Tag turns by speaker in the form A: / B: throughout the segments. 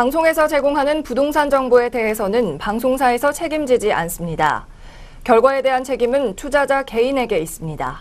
A: 방송에서 제공하는 부동산 정보에 대해서는 방송사에서 책임지지 않습니다. 결과에 대한 책임은 투자자 개인에게 있습니다.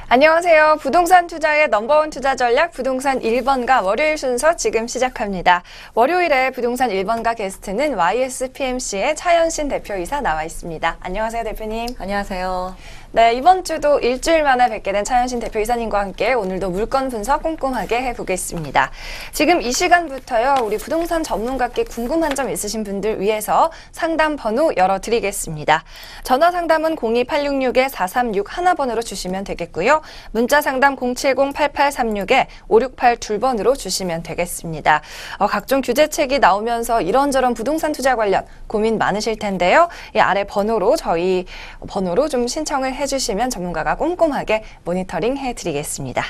A: 안녕하세요. 부동산 투자의 넘버원 투자 전략 부동산 1번가 월요일 순서 지금 시작합니다. 월요일에 부동산 1번가 게스트는 YSPMC의 차현신 대표이사 나와 있습니다. 안녕하세요, 대표님.
B: 안녕하세요.
A: 네, 이번 주도 일주일 만에 뵙게 된 차현신 대표이사님과 함께 오늘도 물건 분석 꼼꼼하게 해보겠습니다. 지금 이 시간부터요, 우리 부동산 전문가께 궁금한 점 있으신 분들 위해서 상담 번호 열어드리겠습니다. 전화 상담은 02866-4361번으로 주시면 되겠고요. 문자 상담 070-8836-5682번으로 주시면 되겠습니다. 각종 규제책이 나오면서 이런저런 부동산 투자 관련 고민 많으실 텐데요. 이 아래 번호로 저희 번호로 좀 신청을 해주시면 전문가가 꼼꼼하게 모니터링 해드리겠습니다.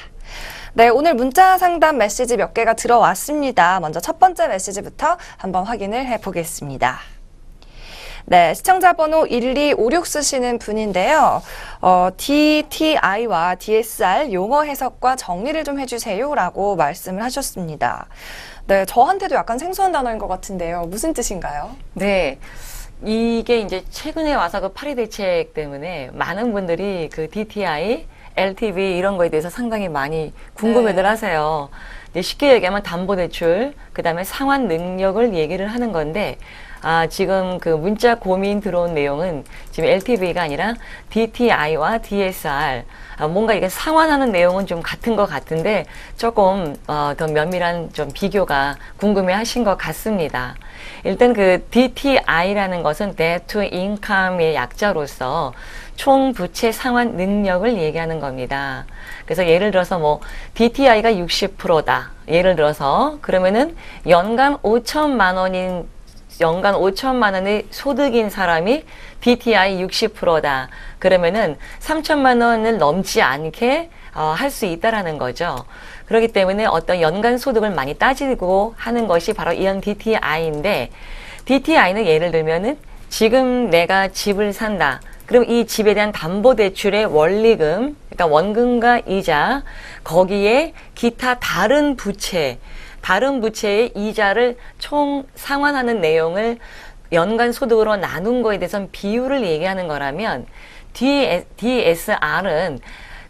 A: 네, 오늘 문자 상담 메시지 몇 개가 들어왔습니다. 먼저 첫 번째 메시지부터 한번 확인을 해보겠습니다. 네, 시청자 번호 1256 쓰시는 분인데요. DTI와 DSR 용어 해석과 정리를 좀 해주세요 라고 말씀을 하셨습니다. 네, 저한테도 약간 생소한 단어인 것 같은데요. 무슨 뜻인가요?
B: 네. 이게 이제 최근에 와서 그 파리 대책 때문에 많은 분들이 그 DTI, LTV 이런 거에 대해서 상당히 많이 궁금해들 하세요. 쉽게 얘기하면 담보대출, 그 다음에 상환 능력을 얘기를 하는 건데, 지금 그 문자 고민 들어온 내용은 지금 LTV가 아니라 DTI와 DSR, 뭔가 이게 상환하는 내용은 좀 같은 것 같은데 조금 더 면밀한 좀 비교가 궁금해 하신 것 같습니다. 일단 그 DTI라는 것은 Debt to Income의 약자로서 총 부채 상환 능력을 얘기하는 겁니다. 그래서 예를 들어서 뭐 DTI가 60%다. 예를 들어서 그러면은 연간 5천만 원의 소득인 사람이 DTI 60%다. 그러면은 3천만 원을 넘지 않게 할 수 있다라는 거죠. 그렇기 때문에 어떤 연간 소득을 많이 따지고 하는 것이 바로 이런 DTI인데, DTI는 예를 들면은 지금 내가 집을 산다. 그럼 이 집에 대한 담보대출의 원리금, 그러니까 원금과 이자, 거기에 기타 다른 부채의 이자를 총 상환하는 내용을 연간 소득으로 나눈 거에 대해서는 비율을 얘기하는 거라면, DSR은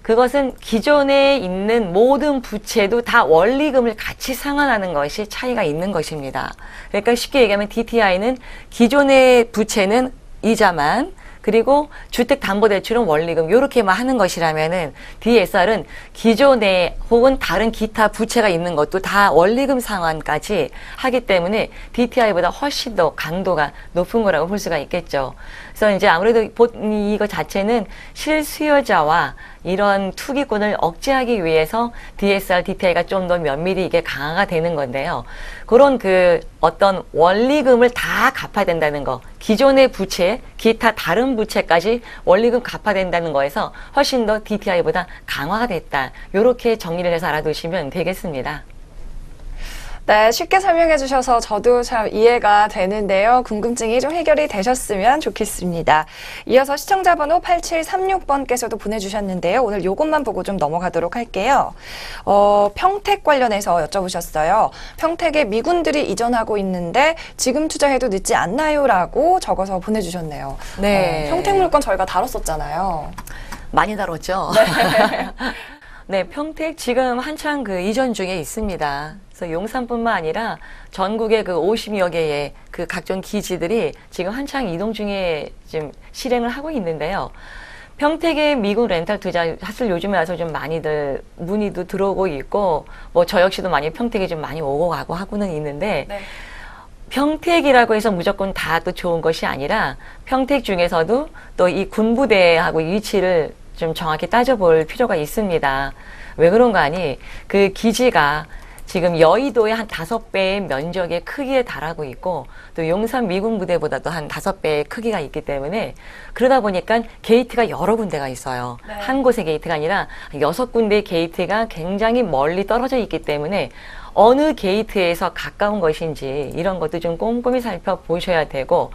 B: 그것은 기존에 있는 모든 부채도 다 원리금을 같이 상환하는 것이 차이가 있는 것입니다. 그러니까 쉽게 얘기하면 DTI는 기존의 부채는 이자만, 그리고 주택담보대출은 원리금 요렇게만 하는 것이라면은 DSR은 기존에 혹은 다른 기타 부채가 있는 것도 다 원리금 상환까지 하기 때문에 DTI보다 훨씬 더 강도가 높은 거라고 볼 수가 있겠죠. 그래서 이제 아무래도 이거 자체는 실수요자와 이런 투기꾼을 억제하기 위해서 DSR, DTI가 좀 더 면밀히 이게 강화가 되는 건데요. 그런 그 어떤 원리금을 다 갚아야 된다는 거, 기존의 부채, 기타 다른 부채까지 원리금 갚아야 된다는 거에서 훨씬 더 DTI보다 강화가 됐다. 이렇게 정리를 해서 알아두시면 되겠습니다.
A: 네, 쉽게 설명해 주셔서 저도 잘 이해가 되는데요. 궁금증이 좀 해결이 되셨으면 좋겠습니다. 이어서 시청자 번호 8736번께서도 보내주셨는데요. 오늘 요것만 보고 좀 넘어가도록 할게요. 평택 관련해서 여쭤보셨어요. 평택에 미군들이 이전하고 있는데 지금 투자해도 늦지 않나요? 라고 적어서 보내주셨네요.
B: 네.
A: 평택 물건 저희가 다뤘었잖아요.
B: 많이 다뤘죠?
A: 네.
B: 네, 평택 지금 한창 그 이전 중에 있습니다. 그래서 용산뿐만 아니라 전국의 그 50여 개의 그 각종 기지들이 지금 한창 이동 중에 지금 실행을 하고 있는데요. 평택의 미국 렌탈 투자 사실 요즘에 와서 좀 많이들 문의도 들어오고 있고, 뭐 저 역시도 많이 평택에 좀 많이 오고 가고 하고는 있는데,
A: 네.
B: 평택이라고 해서 무조건 다 또 좋은 것이 아니라 평택 중에서도 또 이 군부대하고 위치를 좀 정확히 따져볼 필요가 있습니다. 왜 그런가 하니 그 기지가 지금 여의도의 한 5배의 면적의 크기에 달하고 있고 또 용산 미군 부대보다도 한 5배의 크기가 있기 때문에 그러다 보니까 게이트가 여러 군데가 있어요.
A: 네.
B: 한 곳의 게이트가 아니라 6군데의 게이트가 굉장히 멀리 떨어져 있기 때문에 어느 게이트에서 가까운 것인지 이런 것도 좀 꼼꼼히 살펴보셔야 되고,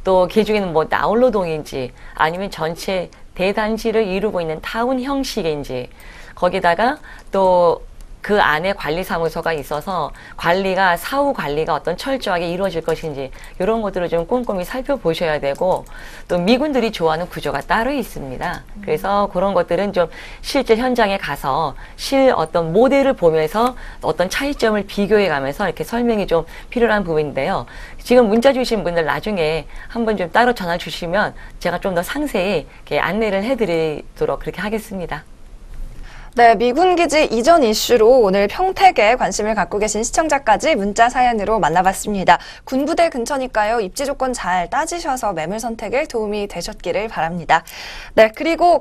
B: 또 개중에는 뭐 나홀로동인지 아니면 전체 대단지를 이루고 있는 타운 형식인지, 거기다가 또 그 안에 관리사무소가 있어서 사후 관리가 어떤 철저하게 이루어질 것인지 이런 것들을 좀 꼼꼼히 살펴보셔야 되고, 또 미군들이 좋아하는 구조가 따로 있습니다. 그래서 그런 것들은 좀 실제 현장에 가서 어떤 모델을 보면서 어떤 차이점을 비교해 가면서 이렇게 설명이 좀 필요한 부분인데요. 지금 문자 주신 분들 나중에 한번 좀 따로 전화 주시면 제가 좀 더 상세히 이렇게 안내를 해드리도록 그렇게 하겠습니다.
A: 네, 미군기지 이전 이슈로 오늘 평택에 관심을 갖고 계신 시청자까지 문자 사연으로 만나봤습니다. 군부대 근처니까요. 입지 조건 잘 따지셔서 매물 선택에 도움이 되셨기를 바랍니다. 네,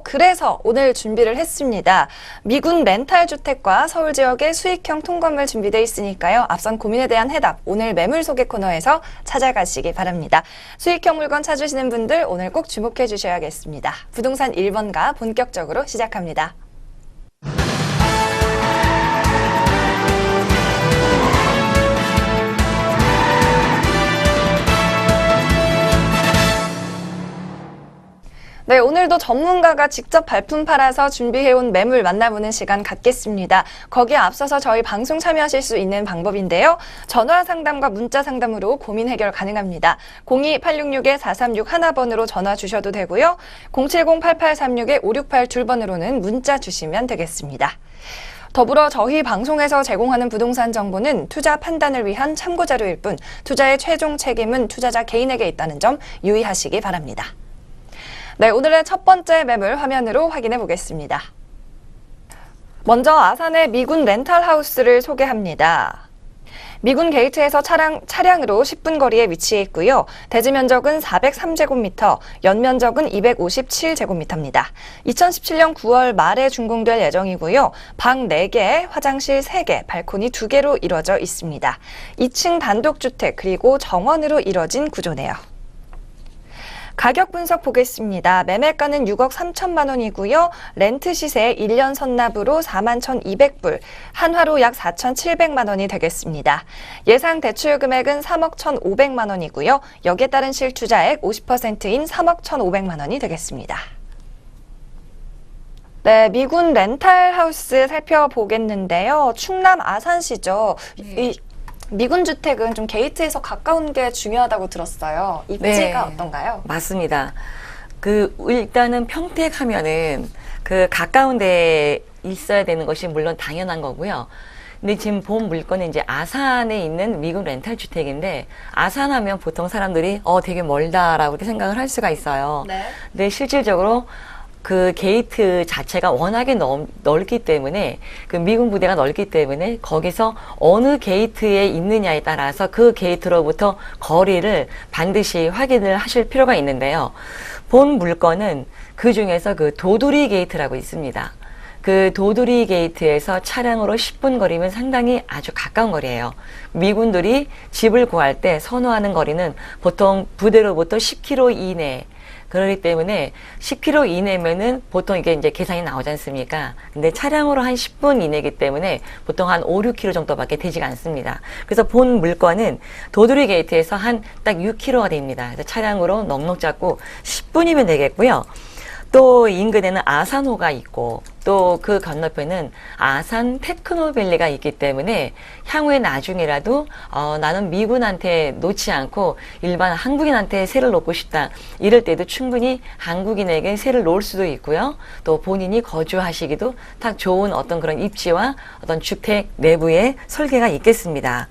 A: 그래서 오늘 준비를 했습니다. 미군 렌탈 주택과 서울 지역의 수익형 통건물 준비되어 있으니까요. 앞선 고민에 대한 해답 오늘 매물 소개 코너에서 찾아가시기 바랍니다. 수익형 물건 찾으시는 분들 오늘 꼭 주목해 주셔야겠습니다. 부동산 1번가 본격적으로 시작합니다. 네, 오늘도 전문가가 직접 발품 팔아서 준비해온 매물 만나보는 시간 갖겠습니다. 거기에 앞서서 저희 방송 참여하실 수 있는 방법인데요. 전화 상담과 문자 상담으로 고민 해결 가능합니다. 02-866-4361번으로 전화 주셔도 되고요. 070-8836-5682번으로는 문자 주시면 되겠습니다. 더불어 저희 방송에서 제공하는 부동산 정보는 투자 판단을 위한 참고 자료일 뿐 투자의 최종 책임은 투자자 개인에게 있다는 점 유의하시기 바랍니다. 네, 오늘의 첫 번째 매물 화면으로 확인해 보겠습니다. 먼저 아산의 미군 렌탈하우스를 소개합니다. 미군 게이트에서 차량으로 10분 거리에 위치해 있고요. 대지 면적은 403제곱미터, 연면적은 257제곱미터입니다. 2017년 9월 말에 준공될 예정이고요. 방 4개, 화장실 3개, 발코니 2개로 이루어져 있습니다. 2층 단독주택 그리고 정원으로 이루어진 구조네요. 가격 분석 보겠습니다. 매매가는 6억 3천만 원이고요. 렌트 시세 1년 선납으로 4만 1,200불, 한화로 약 4,700만 원이 되겠습니다. 예상 대출 금액은 3억 1,500만 원이고요. 여기에 따른 실투자액 50%인 3억 1,500만 원이 되겠습니다. 네, 미군 렌탈하우스 살펴보겠는데요. 충남 아산시죠.
B: 네.
A: 미군 주택은 좀 게이트에서 가까운 게 중요하다고 들었어요. 입지가
B: 네,
A: 어떤가요?
B: 맞습니다. 일단은 평택하면은 가까운 데에 있어야 되는 것이 물론 당연한 거고요. 근데 지금 본 물건은 이제 아산에 있는 미군 렌탈 주택인데, 아산하면 보통 사람들이 되게 멀다라고 생각을 할 수가 있어요.
A: 네.
B: 근데 실질적으로 그 게이트 자체가 워낙에 넓기 때문에, 미군 부대가 넓기 때문에 거기서 어느 게이트에 있느냐에 따라서 그 게이트로부터 거리를 반드시 확인을 하실 필요가 있는데요. 본 물건은 그 중에서 도두리 게이트라고 있습니다. 그 도두리 게이트에서 차량으로 10분 거리면 상당히 아주 가까운 거리예요. 미군들이 집을 구할 때 선호하는 거리는 보통 부대로부터 10km 이내, 그렇기 때문에 10km 이내면은 보통 이게 이제 계산이 나오지 않습니까? 근데 차량으로 한 10분 이내이기 때문에 보통 한 5, 6km 정도밖에 되지가 않습니다. 그래서 본 물건은 도두리 게이트에서 한 딱 6km가 됩니다. 그래서 차량으로 넉넉 잡고 10분이면 되겠고요. 또 인근에는 아산호가 있고, 또 그 건너편은 아산 테크노밸리가 있기 때문에 향후에 나중에라도 나는 미군한테 놓지 않고 일반 한국인한테 세를 놓고 싶다, 이럴 때도 충분히 한국인에게 세를 놓을 수도 있고요. 또 본인이 거주하시기도 딱 좋은 어떤 그런 입지와 어떤 주택 내부의 설계가 있겠습니다.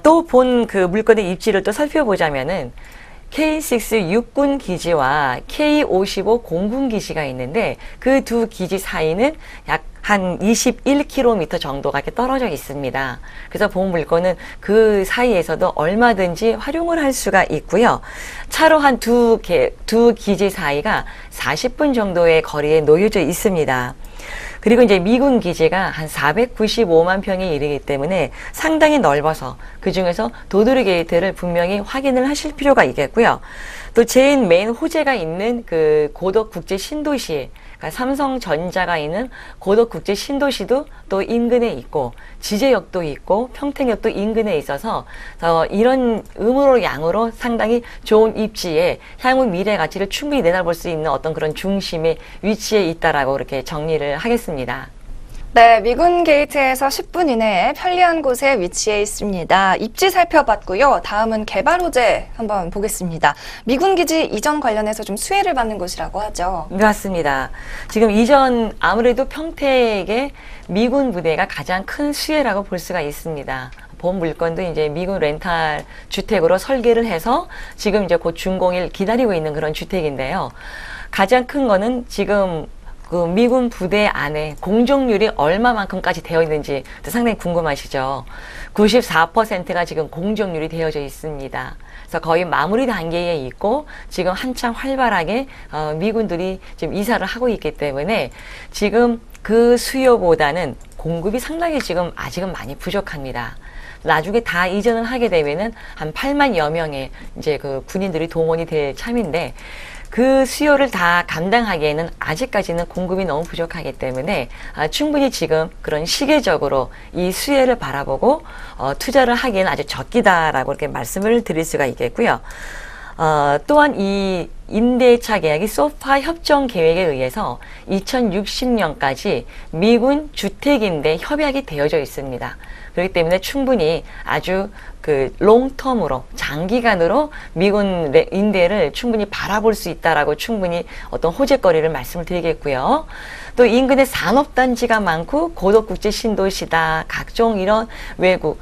B: 또 본 물건의 입지를 또 살펴보자면은 K6 육군 기지와 K55 공군 기지가 있는데, 그 두 기지 사이는 약 한 21km 정도가 이렇게 떨어져 있습니다. 그래서 본 물건은 그 사이에서도 얼마든지 활용을 할 수가 있고요. 차로 한 두 기지 사이가 40분 정도의 거리에 놓여져 있습니다. 그리고 이제 미군 기지가 한 495만 평에 이르기 때문에 상당히 넓어서 그 중에서 도두리 게이트를 분명히 확인을 하실 필요가 있겠고요. 또 제일 메인 호재가 있는 고덕국제 신도시, 그러니까 삼성전자가 있는 고덕국제 신도시도 또 인근에 있고, 지제역도 있고, 평택역도 인근에 있어서 이런 음으로 양으로 상당히 좋은 입지에 향후 미래 가치를 충분히 내다볼 수 있는 어떤 그런 중심의 위치에 있다라고 이렇게 정리를 하겠습니다.
A: 네, 미군 게이트에서 10분 이내에 편리한 곳에 위치해 있습니다. 입지 살펴봤고요. 다음은 개발 호재 한번 보겠습니다. 미군 기지 이전 관련해서 좀 수혜를 받는 곳이라고 하죠.
B: 네, 맞습니다. 지금 이전 아무래도 평택의 미군 부대가 가장 큰 수혜라고 볼 수가 있습니다. 본 물건도 이제 미군 렌탈 주택으로 설계를 해서 지금 이제 곧 준공일 기다리고 있는 그런 주택인데요. 가장 큰 거는 지금 그 미군 부대 안에 공정률이 얼마만큼까지 되어 있는지 상당히 궁금하시죠? 94%가 지금 공정률이 되어져 있습니다. 그래서 거의 마무리 단계에 있고 지금 한참 활발하게 미군들이 지금 이사를 하고 있기 때문에 지금 그 수요보다는 공급이 상당히 지금 아직은 많이 부족합니다. 나중에 다 이전을 하게 되면은 한 8만여 명의 이제 그 군인들이 동원이 될 참인데 그 수요를 다 감당하기에는 아직까지는 공급이 너무 부족하기 때문에 충분히 지금 그런 시계적으로 이 수혜를 바라보고 투자를 하기에는 아주 적기다라고 이렇게 말씀을 드릴 수가 있겠고요. 또한 이 임대차 계약이 소파 협정 계획에 의해서 2060년까지 미군 주택임대 협약이 되어져 있습니다. 그렇기 때문에 충분히 아주 그 롱텀으로 장기간으로 미군 임대를 충분히 바라볼 수 있다라고 충분히 어떤 호재거리를 말씀을 드리겠고요. 또 인근에 산업단지가 많고 고도국제 신도시다. 각종 이런 외국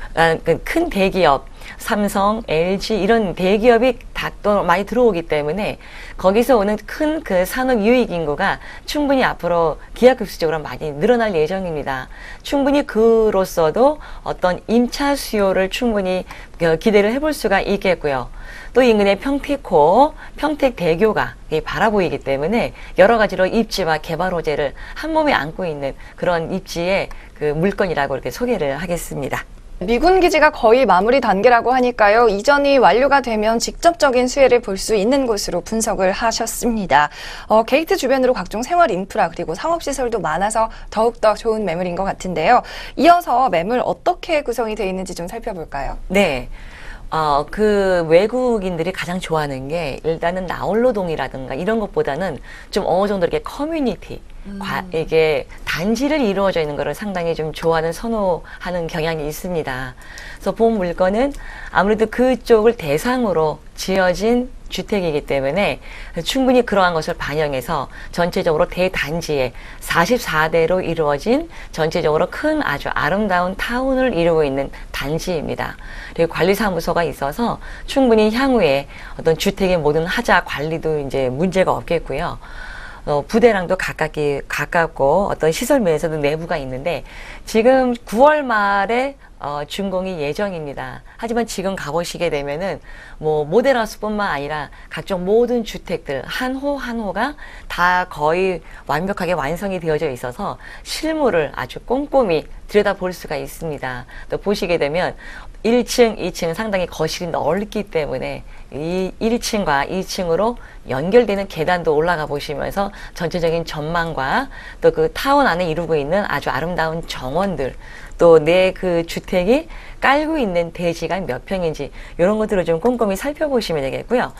B: 큰 대기업 삼성, LG 이런 대기업이 다 또 많이 들어오기 때문에 거기서 오는 큰 그 산업 유입 인구가 충분히 앞으로 기하급수적으로 많이 늘어날 예정입니다. 충분히 그로서도 어떤 임차 수요를 충분히 기대를 해볼 수가 있겠고요. 또 인근에 평택호, 평택대교가 바라보이기 때문에 여러 가지로 입지와 개발 호재를 한 몸에 안고 있는 그런 입지의 그 물건이라고 이렇게 소개를 하겠습니다.
A: 미군 기지가 거의 마무리 단계라고 하니까요. 이전이 완료가 되면 직접적인 수혜를 볼 수 있는 곳으로 분석을 하셨습니다. 게이트 주변으로 각종 생활 인프라 그리고 상업시설도 많아서 더욱더 좋은 매물인 것 같은데요. 이어서 매물 어떻게 구성이 되어 있는지 좀 살펴볼까요?
B: 네. 그 외국인들이 가장 좋아하는 게 일단은 나홀로동이라든가 이런 것보다는 좀 어느 정도 이렇게 커뮤니티, 이게 단지를 이루어져 있는 거를 상당히 좀 좋아하는 선호하는 경향이 있습니다. 그래서 본 물건은 아무래도 그쪽을 대상으로 지어진 주택이기 때문에 충분히 그러한 것을 반영해서 전체적으로 대단지에 44대로 이루어진 전체적으로 큰 아주 아름다운 타운을 이루고 있는 단지입니다. 그리고 관리사무소가 있어서 충분히 향후에 어떤 주택의 모든 하자 관리도 이제 문제가 없겠고요. 부대랑도 가깝고 어떤 시설 면에서도 내부가 있는데 지금 9월 말에 준공이 예정입니다. 하지만 지금 가보시게 되면은 뭐 모델하우스뿐만 아니라 각종 모든 주택들 한 호 한 호가 다 거의 완벽하게 완성이 되어져 있어서 실물을 아주 꼼꼼히 들여다볼 수가 있습니다. 또 보시게 되면 1층, 2층 상당히 거실이 넓기 때문에 이 1층과 2층으로 연결되는 계단도 올라가 보시면서 전체적인 전망과 또 그 타운 안에 이루고 있는 아주 아름다운 정원들 또 내 그 주택이 깔고 있는 대지가 몇 평인지 이런 것들을 좀 꼼꼼히 살펴보시면 되겠고요.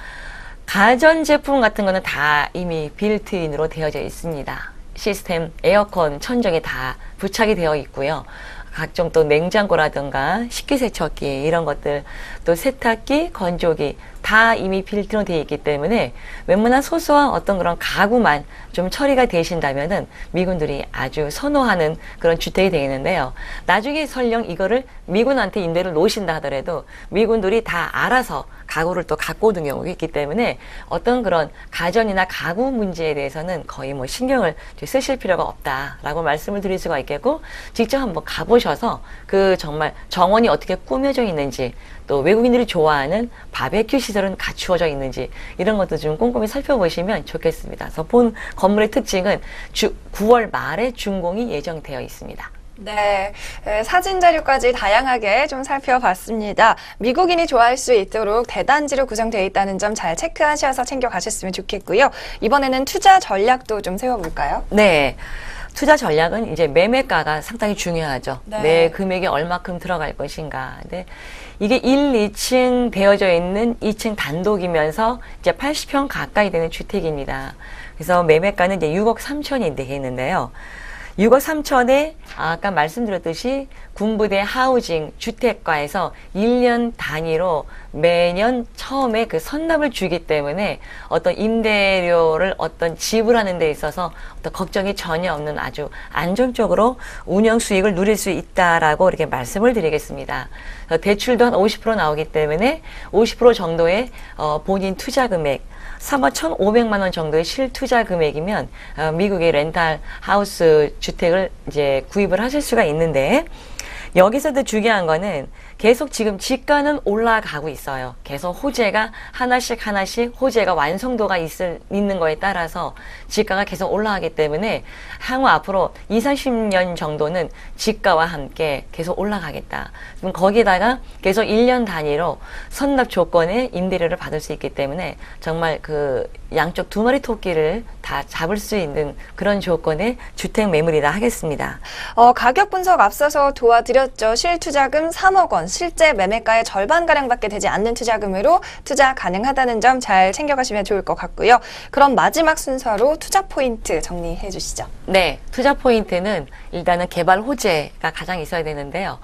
B: 가전제품 같은 거는 다 이미 빌트인으로 되어져 있습니다. 시스템, 에어컨, 천정이 다 부착이 되어 있고요. 각종 또 냉장고라든가 식기세척기 이런 것들 또 세탁기, 건조기 다 이미 빌트로 되어 있기 때문에 웬만한 소소한 어떤 그런 가구만 좀 처리가 되신다면은 미군들이 아주 선호하는 그런 주택이 되겠는데요. 나중에 설령 이거를 미군한테 임대를 놓으신다 하더라도 미군들이 다 알아서 가구를 또 갖고 오는 경우가 있기 때문에 어떤 그런 가전이나 가구 문제에 대해서는 거의 뭐 신경을 쓰실 필요가 없다라고 말씀을 드릴 수가 있겠고 직접 한번 가보셔서 그 정말 정원이 어떻게 꾸며져 있는지 또 외국인들이 좋아하는 바베큐 시설은 갖추어져 있는지 이런 것도 좀 꼼꼼히 살펴보시면 좋겠습니다. 그래서 본 건물의 특징은 9월 말에 준공이 예정되어 있습니다.
A: 네, 사진 자료까지 다양하게 좀 살펴봤습니다. 미국인이 좋아할 수 있도록 대단지로 구성되어 있다는 점 잘 체크하셔서 챙겨가셨으면 좋겠고요. 이번에는 투자 전략도 좀 세워볼까요?
B: 네. 투자 전략은 이제 매매가가 상당히 중요하죠.
A: 네.
B: 내 금액이 얼마큼 들어갈 것인가. 근데 이게 1, 2층 되어져 있는 2층 단독이면서 이제 80평 가까이 되는 주택입니다. 그래서 매매가는 이제 6억 3천이 되겠는데요. 6억 3천에 아까 말씀드렸듯이 군부대 하우징 주택가에서 1년 단위로 매년 처음에 그 선납을 주기 때문에 어떤 임대료를 어떤 지불하는 데 있어서 어떤 걱정이 전혀 없는 아주 안정적으로 운영 수익을 누릴 수 있다라고 이렇게 말씀을 드리겠습니다. 대출도 한 50% 나오기 때문에 50% 정도의 본인 투자 금액 3억 1,500만 원 정도의 실투자 금액이면 미국의 렌탈 하우스 주택을 이제 구입을 하실 수가 있는데, 여기서도 중요한 거는 계속 지금 지가는 올라가고 있어요. 계속 호재가 하나씩 호재가 완성도가 있는 거에 따라서 지가가 계속 올라가기 때문에 향후 앞으로 20-30년 정도는 지가와 함께 계속 올라가겠다. 그럼 거기다가 계속 1년 단위로 선납 조건의 임대료를 받을 수 있기 때문에 정말 그 양쪽 두 마리 토끼를 다 잡을 수 있는 그런 조건의 주택 매물이라 하겠습니다.
A: 가격 분석 앞서서 도와드렸죠. 실투자금 3억 원, 실제 매매가의 절반가량밖에 되지 않는 투자금으로 투자 가능하다는 점 잘 챙겨가시면 좋을 것 같고요. 그럼 마지막 순서로 투자 포인트 정리해 주시죠.
B: 네, 투자 포인트는 일단은 개발 호재가 가장 있어야 되는데요.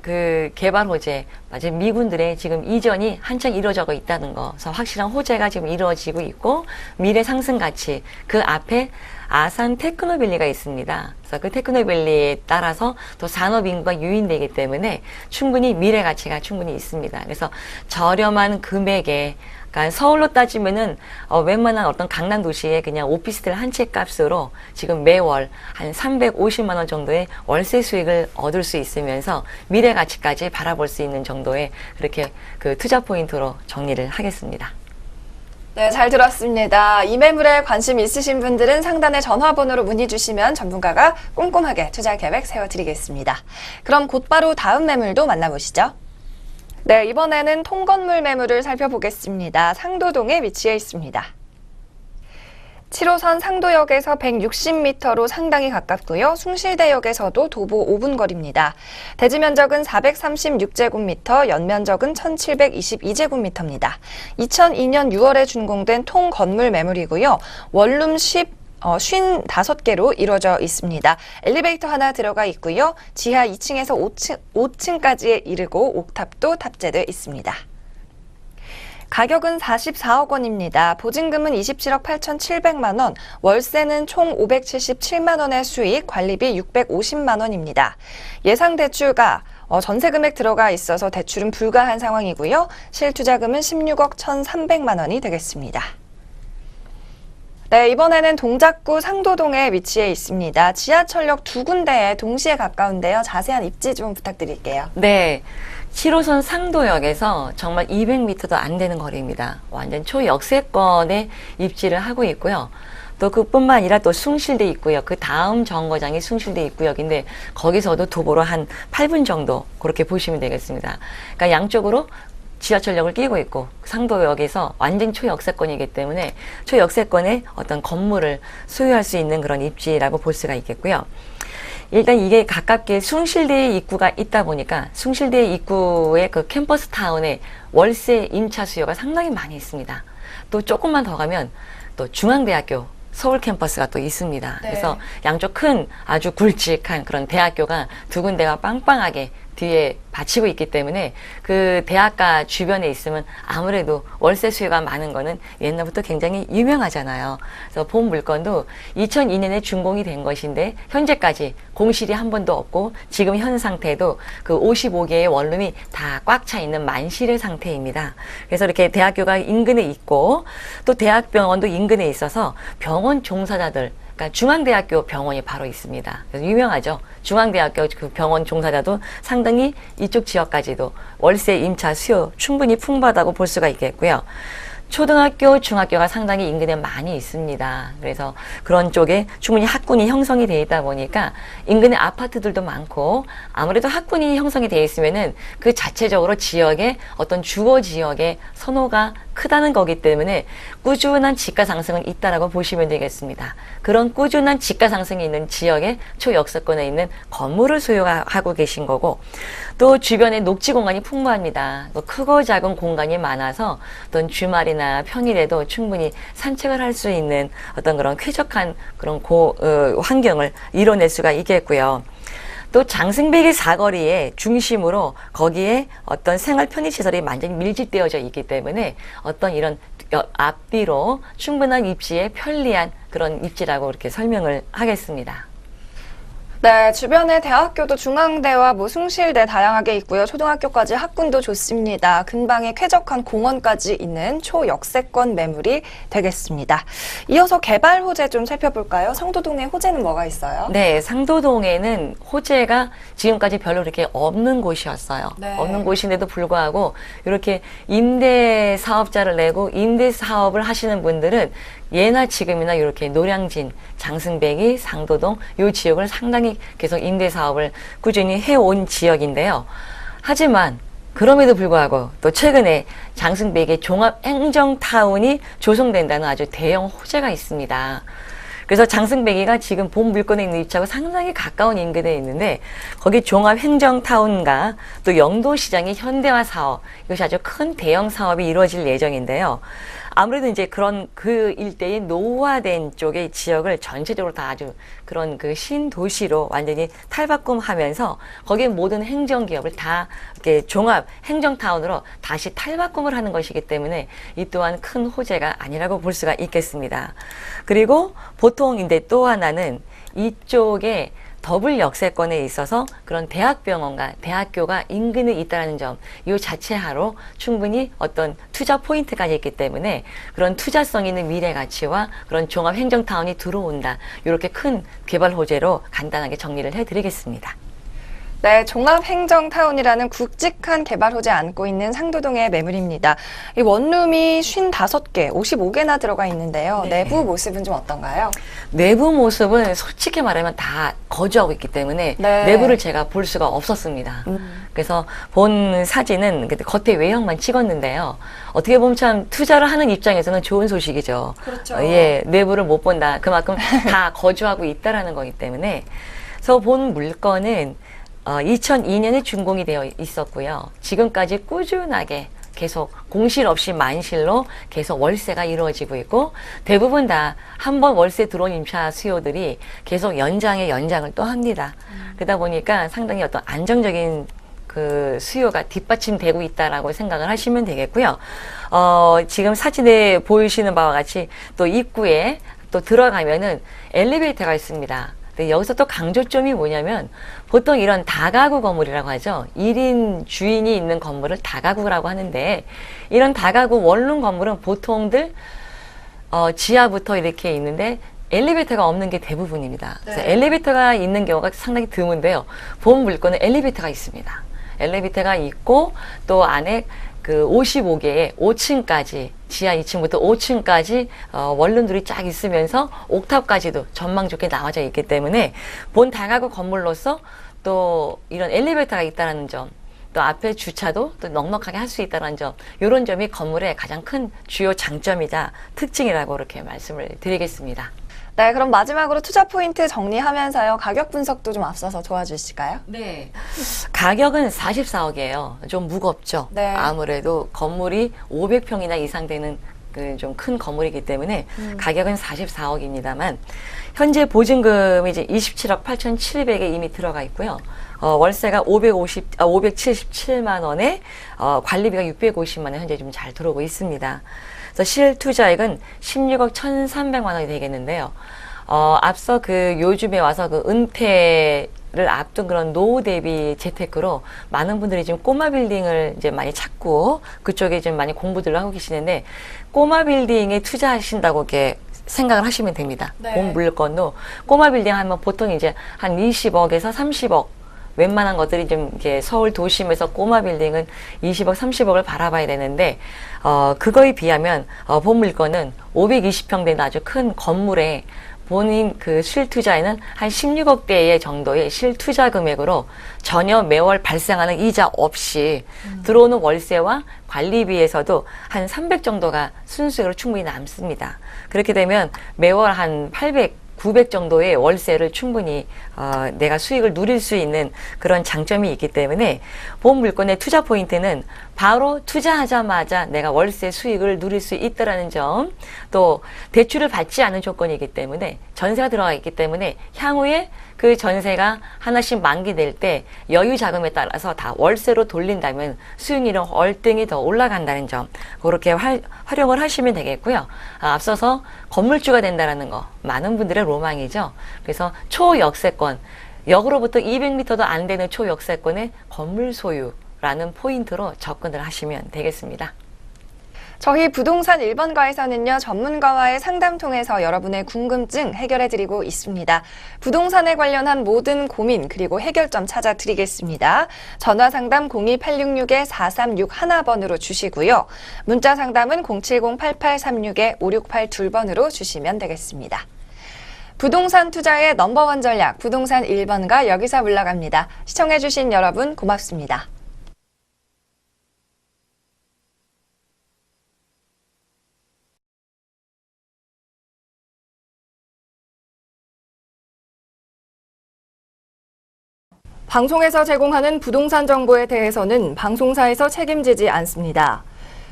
B: 그 개발 호재, 맞아요. 미군들의 지금 이전이 한창 이루어져 있다는 거, 그래서 확실한 호재가 지금 이루어지고 있고, 미래 상승 가치, 그 앞에 아산 테크노밸리가 있습니다. 그래서 그 테크노밸리에 따라서 또 산업 인구가 유인되기 때문에 충분히 미래 가치가 충분히 있습니다. 그래서 저렴한 금액에, 그러니까 서울로 따지면은 웬만한 어떤 강남 도시에 그냥 오피스텔 한 채 값으로 지금 매월 한 350만 원 정도의 월세 수익을 얻을 수 있으면서 미래 가치까지 바라볼 수 있는 정도의 그렇게 그 투자 포인트로 정리를 하겠습니다.
A: 네, 잘 들었습니다. 이 매물에 관심 있으신 분들은 상단의 전화번호로 문의 주시면 전문가가 꼼꼼하게 투자 계획 세워드리겠습니다. 그럼 곧바로 다음 매물도 만나보시죠. 네, 이번에는 통건물 매물을 살펴보겠습니다. 상도동에 위치해 있습니다. 7호선 상도역에서 160m로 상당히 가깝고요. 숭실대역에서도 도보 5분 거리입니다. 대지 면적은 436제곱미터, 연면적은 1722제곱미터입니다. 2002년 6월에 준공된 통건물 매물이고요. 원룸 55개로 이루어져 있습니다. 엘리베이터 하나 들어가 있고요. 지하 2층에서 5층까지 이르고 옥탑도 탑재되어 있습니다. 가격은 44억 원입니다. 보증금은 27억 8,700만 원, 월세는 총 577만 원의 수익, 관리비 650만 원입니다. 예상 대출가 전세 금액 들어가 있어서 대출은 불가한 상황이고요. 실투자금은 16억 1,300만 원이 되겠습니다. 네, 이번에는 동작구 상도동에 위치해 있습니다. 지하철역 두 군데에 동시에 가까운데요. 자세한 입지 좀 부탁드릴게요.
B: 네. 7호선 상도역에서 정말 200m도 안 되는 거리입니다. 완전 초역세권에 입지를 하고 있고요. 또 그뿐만 아니라 또 숭실대 입구역, 그 다음 정거장이 숭실대 입구역인데 거기서도 도보로 한 8분 정도 그렇게 보시면 되겠습니다. 그러니까 양쪽으로 지하철역을 끼고 있고 상도역에서 완전 초역세권이기 때문에 초역세권의 어떤 건물을 소유할 수 있는 그런 입지라고 볼 수가 있겠고요. 일단 이게 가깝게 숭실대 입구가 있다 보니까 숭실대 입구의 그 캠퍼스 타운에 월세 임차 수요가 상당히 많이 있습니다. 또 조금만 더 가면 또 중앙대학교 서울 캠퍼스가 또 있습니다.
A: 네.
B: 그래서 양쪽 큰 아주 굵직한 그런 대학교가 두 군데가 빵빵하게 뒤에 받치고 있기 때문에 그 대학가 주변에 있으면 아무래도 월세 수요가 많은 거는 옛날부터 굉장히 유명하잖아요. 그래서 본 물건도 2002년에 준공이 된 것인데 현재까지 공실이 한 번도 없고 지금 현 상태도 그 55개의 원룸이 다 꽉 차 있는 만실의 상태입니다. 그래서 이렇게 대학교가 인근에 있고 또 대학병원도 인근에 있어서 병원 종사자들, 그러니까 중앙대학교 병원이 바로 있습니다. 그래서 유명하죠. 중앙대학교 그 병원 종사자도 상당히 이쪽 지역까지도 월세 임차 수요 충분히 풍부하다고 볼 수가 있겠고요. 초등학교, 중학교가 상당히 인근에 많이 있습니다. 그래서 그런 쪽에 충분히 학군이 형성이 되어 있다 보니까 인근에 아파트들도 많고 아무래도 학군이 형성이 되어 있으면은 그 자체적으로 지역의 어떤 주거 지역의 선호가 크다는 거기 때문에 꾸준한 지가 상승은 있다라고 보시면 되겠습니다. 그런 꾸준한 지가 상승이 있는 지역에 초역세권에 있는 건물을 소유하고 계신 거고, 또 주변에 녹지 공간이 풍부합니다. 또 크고 작은 공간이 많아서 어떤 주말이나 평일에도 충분히 산책을 할 수 있는 어떤 그런 쾌적한 그런 환경을 이뤄낼 수가 있겠고요. 또 장승배기 사거리의 중심으로 거기에 어떤 생활 편의시설이 완전히 밀집되어져 있기 때문에 어떤 이런 앞뒤로 충분한 입지에 편리한 그런 입지라고 이렇게 설명을 하겠습니다.
A: 네, 주변에 대학교도 중앙대와 숭실대 다양하게 있고요. 초등학교까지 학군도 좋습니다. 근방에 쾌적한 공원까지 있는 초역세권 매물이 되겠습니다. 이어서 개발 호재 좀 살펴볼까요? 상도동의 호재는 뭐가 있어요?
B: 네, 상도동에는 호재가 지금까지 별로 이렇게 없는 곳이었어요.
A: 네.
B: 없는 곳인데도 불구하고 이렇게 임대 사업자를 내고 임대 사업을 하시는 분들은 예나 지금이나 이렇게 노량진, 장승배기, 상도동 이 지역을 상당히 계속 임대 사업을 꾸준히 해온 지역인데요. 하지만 그럼에도 불구하고 또 최근에 장승배기 종합행정타운이 조성된다는 아주 대형 호재가 있습니다. 그래서 장승배기가 지금 본 물건에 있는 입지하고 상당히 가까운 인근에 있는데 거기 종합행정타운과 또 영도시장의 현대화 사업, 이것이 아주 큰 대형 사업이 이루어질 예정인데요. 아무래도 이제 그런 그 일대의 노후화된 쪽의 지역을 전체적으로 다 아주 그런 그 신도시로 완전히 탈바꿈하면서 거기에 모든 행정기업을 다 이렇게 종합 행정타운으로 다시 탈바꿈을 하는 것이기 때문에 이 또한 큰 호재가 아니라고 볼 수가 있겠습니다. 그리고 보통인데 또 하나는 이쪽에 더블 역세권에 있어서 그런 대학병원과 대학교가 인근에 있다는 점, 이 자체하로 충분히 어떤 투자 포인트가 있기 때문에 그런 투자성 있는 미래 가치와 그런 종합 행정타운이 들어온다. 이렇게 큰 개발 호재로 간단하게 정리를 해드리겠습니다.
A: 네, 종합행정타운이라는 굵직한 개발 호재 안고 있는 상도동의 매물입니다. 이 원룸이 55개, 55개나 들어가 있는데요.
B: 네.
A: 내부 모습은 좀 어떤가요?
B: 내부 모습은 솔직히 말하면 다 거주하고 있기 때문에
A: 네.
B: 내부를 제가 볼 수가 없었습니다. 그래서 본 사진은 겉에 외형만 찍었는데요. 어떻게 보면 참 투자를 하는 입장에서는 좋은 소식이죠.
A: 그렇죠.
B: 예, 내부를 못 본다. 그만큼 다 거주하고 있다라는 거기 때문에. 그래서 본 물건은 2002년에 준공이 되어 있었고요. 지금까지 꾸준하게 계속 공실 없이 만실로 계속 월세가 이루어지고 있고 대부분 다 한 번 월세 들어온 임차 수요들이 계속 연장을 또 합니다. 그러다 보니까 상당히 어떤 안정적인 그 수요가 뒷받침되고 있다라고 생각을 하시면 되겠고요. 지금 사진에 보이시는 바와 같이 또 입구에 또 들어가면은 엘리베이터가 있습니다. 근데 여기서 또 강조점이 뭐냐면 보통 이런 다가구 건물이라고 하죠. 1인 주인이 있는 건물을 다가구라고 하는데 이런 다가구 원룸 건물은 보통들 지하부터 이렇게 있는데 엘리베이터가 없는 게 대부분입니다. 그래서
A: 네.
B: 엘리베이터가 있는 경우가 상당히 드문데요. 본 물건은 엘리베이터가 있습니다. 엘리베이터가 있고 또 안에 그 55개의 5층까지 지하 2층부터 5층까지 원룸들이 쫙 있으면서 옥탑까지도 전망 좋게 나와져 있기 때문에 본 다가구 건물로서 또 이런 엘리베이터가 있다는 점, 또 앞에 주차도 또 넉넉하게 할 수 있다는 점, 이런 점이 건물의 가장 큰 주요 장점이자 특징이라고 이렇게 말씀을 드리겠습니다.
A: 네, 그럼 마지막으로 투자 포인트 정리하면서요. 가격 분석도 좀 앞서서 도와주실까요?
B: 네. 가격은 44억이에요. 좀 무겁죠.
A: 네.
B: 아무래도 건물이 500평이나 이상 되는 그 좀 큰 건물이기 때문에 가격은 44억입니다만 현재 보증금이 이제 27억 8,700에 이미 들어가 있고요. 월세가 577만 원에 관리비가 650만 원 현재 좀 잘 들어오고 있습니다. 그래서 실투자액은 16억 1,300만 원이 되겠는데요. 앞서 그 요즘에 와서 그 은퇴를 앞둔 그런 노후 대비 재테크로 많은 분들이 지금 꼬마 빌딩을 이제 많이 찾고 그쪽에 좀 많이 공부들을 하고 계시는데 꼬마 빌딩에 투자하신다고 이렇게 생각을 하시면 됩니다.
A: 네.
B: 본 물건도 꼬마 빌딩 하면 보통 이제 한 20억에서 30억 웬만한 것들이 좀 이렇게 서울 도심에서 꼬마 빌딩은 20억, 30억을 바라봐야 되는데 그거에 비하면 본 물건은 520평 되는 아주 큰 건물에 본인 그 실투자에는 한 16억대의 정도의 실투자 금액으로 전혀 매월 발생하는 이자 없이 들어오는 월세와 관리비에서도 한 300 정도가 순수익으로 충분히 남습니다. 그렇게 되면 매월 한 800, 900 정도의 월세를 충분히 내가 수익을 누릴 수 있는 그런 장점이 있기 때문에 본 물건의 투자 포인트는 바로 투자하자마자 내가 월세 수익을 누릴 수 있다라는 점, 또 대출을 받지 않은 조건이기 때문에 전세가 들어가 있기 때문에 향후에 그 전세가 하나씩 만기될 때 여유 자금에 따라서 다 월세로 돌린다면 수익률은 월등히 더 올라간다는 점, 그렇게 활용을 하시면 되겠고요. 앞서서 건물주가 된다는 거 많은 분들의 로망이죠. 그래서 초역세권, 역으로부터 200m도 안 되는 초역세권의 건물 소유라는 포인트로 접근을 하시면 되겠습니다.
A: 저희 부동산 1번가에서는요, 전문가와의 상담 통해서 여러분의 궁금증 해결해드리고 있습니다. 부동산에 관련한 모든 고민 그리고 해결점 찾아드리겠습니다. 전화 상담 02866-4361번으로 주시고요. 문자 상담은 070-8836-5682번으로 주시면 되겠습니다. 부동산 투자의 넘버원 전략, 부동산 1번가 여기서 물러갑니다. 시청해주신 여러분 고맙습니다. 방송에서 제공하는 부동산 정보에 대해서는 방송사에서 책임지지 않습니다.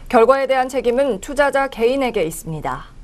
A: 결과에 대한 책임은 투자자 개인에게 있습니다.